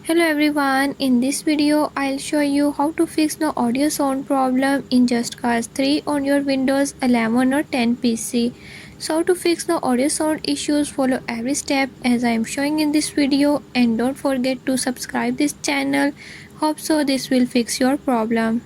Hello everyone, in this video I'll show you how to fix the audio sound problem in Just Cause 3 on your Windows 11 or 10 PC. So to fix the audio sound issues, follow every step as I am showing in this video and don't forget to subscribe this channel. Hope so this will fix your problem.